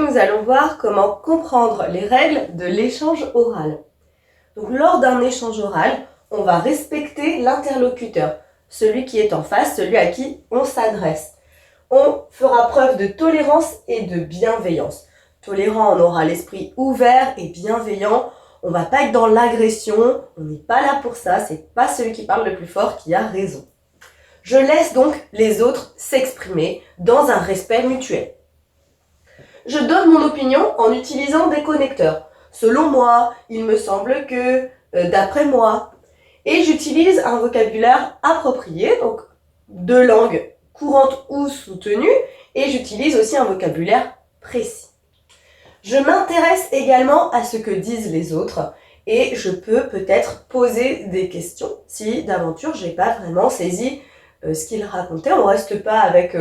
nous allons voir comment comprendre les règles de l'échange oral. Donc, lors d'un échange oral, on va respecter l'interlocuteur, celui qui est en face, celui à qui on s'adresse. On fera preuve de tolérance et de bienveillance. Tolérant, on aura l'esprit ouvert et bienveillant. On va pas être dans l'agression, on n'est pas là pour ça, c'est pas celui qui parle le plus fort qui a raison. Je laisse donc les autres s'exprimer dans un respect mutuel. Je donne mon opinion en utilisant des connecteurs. Selon moi, il me semble que, d'après moi. Et j'utilise un vocabulaire approprié, donc de langue courante ou soutenue, et j'utilise aussi un vocabulaire précis. Je m'intéresse également à ce que disent les autres et je peux peut-être poser des questions si d'aventure j'ai pas vraiment saisi ce qu'il racontait. On reste pas avec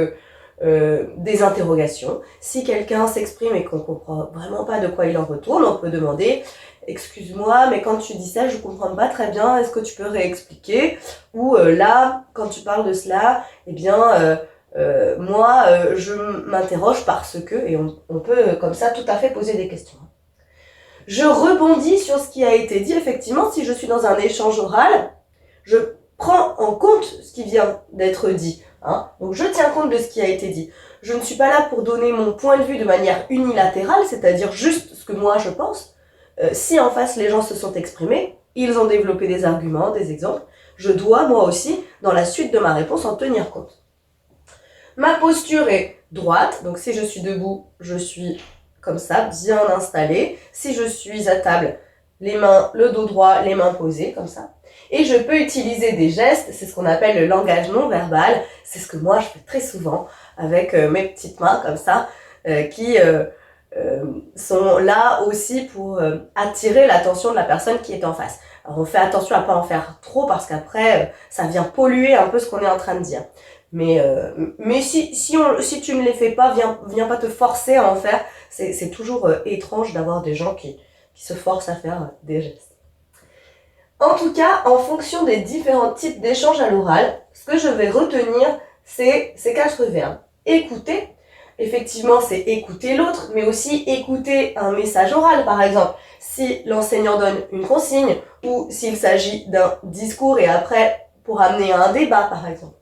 des interrogations. Si quelqu'un s'exprime et qu'on comprend vraiment pas de quoi il en retourne, on peut demander « Excuse-moi, mais quand tu dis ça, je comprends pas très bien, est-ce que tu peux réexpliquer ?» Ou là, quand tu parles de cela, eh bien... je m'interroge parce que, et on peut comme ça tout à fait poser des questions. Je rebondis sur ce qui a été dit. Effectivement, si je suis dans un échange oral, je prends en compte ce qui vient d'être dit. Donc je tiens compte de ce qui a été dit. Je ne suis pas là pour donner mon point de vue de manière unilatérale, c'est-à-dire juste ce que moi je pense. Si en face les gens se sont exprimés, ils ont développé des arguments, des exemples, je dois moi aussi, dans la suite de ma réponse, en tenir compte. Ma posture est droite, donc si je suis debout, je suis comme ça, bien installée. Si je suis à table, les mains, le dos droit, les mains posées, comme ça. Et je peux utiliser des gestes, c'est ce qu'on appelle le langage non verbal. C'est ce que moi je fais très souvent avec mes petites mains comme ça, qui sont là aussi pour attirer l'attention de la personne qui est en face. Alors on fait attention à pas en faire trop parce qu'après ça vient polluer un peu ce qu'on est en train de dire. Mais si tu ne les fais pas, viens pas te forcer à en faire. C'est toujours étrange d'avoir des gens qui se forcent à faire des gestes. En tout cas, en fonction des différents types d'échanges à l'oral, ce que je vais retenir, c'est ces 4 verbes. Écouter, effectivement, c'est écouter l'autre, mais aussi écouter un message oral, par exemple. Si l'enseignant donne une consigne, ou s'il s'agit d'un discours et après, pour amener à un débat, par exemple.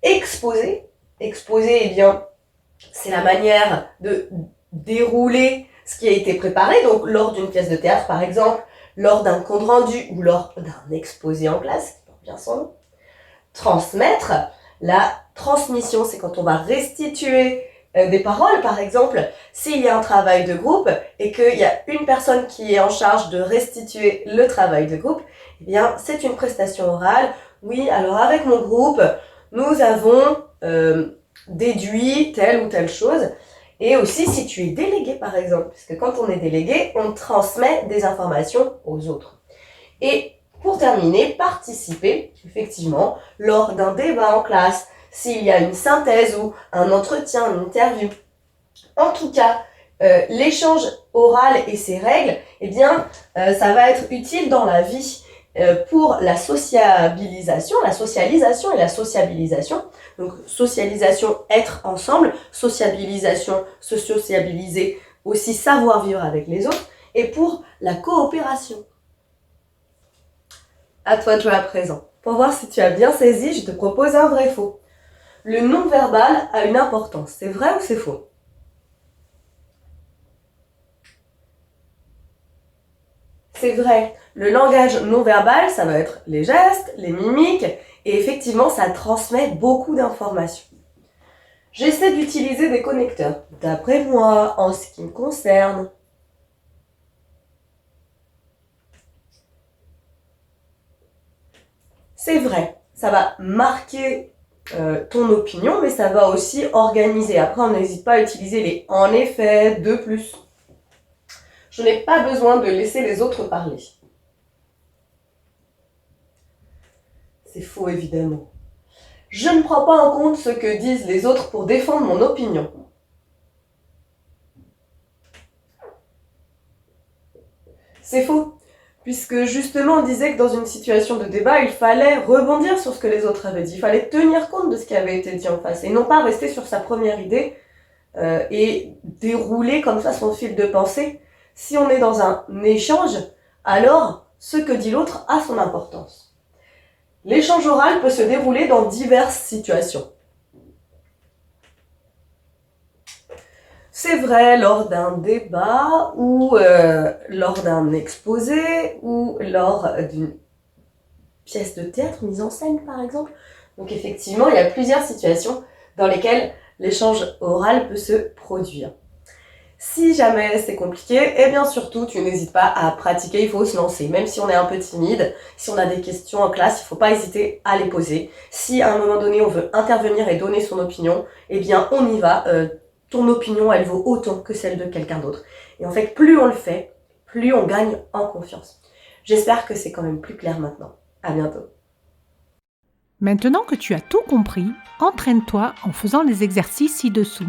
Exposer, eh bien, c'est la manière de dérouler ce qui a été préparé, donc lors d'une pièce de théâtre par exemple, lors d'un compte rendu ou lors d'un exposé en classe, qui porte bien son nom. Transmettre, la transmission, c'est quand on va restituer des paroles par exemple, s'il y a un travail de groupe et qu'il y a une personne qui est en charge de restituer le travail de groupe, eh bien c'est une prestation orale. Oui, alors avec mon groupe, nous avons déduit telle ou telle chose. Et aussi si tu es délégué par exemple, parce que quand on est délégué, on transmet des informations aux autres. Et pour terminer, participer, effectivement, lors d'un débat en classe, s'il y a une synthèse ou un entretien, une interview. En tout cas, l'échange oral et ses règles, eh bien, ça va être utile dans la vie. Pour la socialisation et la sociabilisation. Donc socialisation, être ensemble, sociabilisation, se sociabiliser, aussi savoir vivre avec les autres, et pour la coopération. À toi de jouer à présent. Pour voir si tu as bien saisi, je te propose un vrai faux. Le non-verbal a une importance, c'est vrai ou c'est faux? C'est vrai. Le langage non-verbal, ça va être les gestes, les mimiques, et effectivement, ça transmet beaucoup d'informations. J'essaie d'utiliser des connecteurs. D'après moi, en ce qui me concerne, c'est vrai. Ça va marquer ton opinion, mais ça va aussi organiser. Après, on n'hésite pas à utiliser les « en effet », « de plus ». Je n'ai pas besoin de laisser les autres parler. C'est faux, évidemment. Je ne prends pas en compte ce que disent les autres pour défendre mon opinion. C'est faux, puisque justement on disait que dans une situation de débat, il fallait rebondir sur ce que les autres avaient dit, il fallait tenir compte de ce qui avait été dit en face, et non pas rester sur sa première idée et dérouler comme ça son fil de pensée. Si on est dans un échange, alors ce que dit l'autre a son importance. L'échange oral peut se dérouler dans diverses situations. C'est vrai lors d'un débat ou lors d'un exposé ou lors d'une pièce de théâtre mise en scène par exemple. Donc effectivement, il y a plusieurs situations dans lesquelles l'échange oral peut se produire. Si jamais c'est compliqué, eh bien surtout, tu n'hésites pas à pratiquer, il faut se lancer. Même si on est un peu timide, si on a des questions en classe, il ne faut pas hésiter à les poser. Si à un moment donné, on veut intervenir et donner son opinion, eh bien on y va. Ton opinion, elle vaut autant que celle de quelqu'un d'autre. Et en fait, plus on le fait, plus on gagne en confiance. J'espère que c'est quand même plus clair maintenant. À bientôt. Maintenant que tu as tout compris, entraîne-toi en faisant les exercices ci-dessous.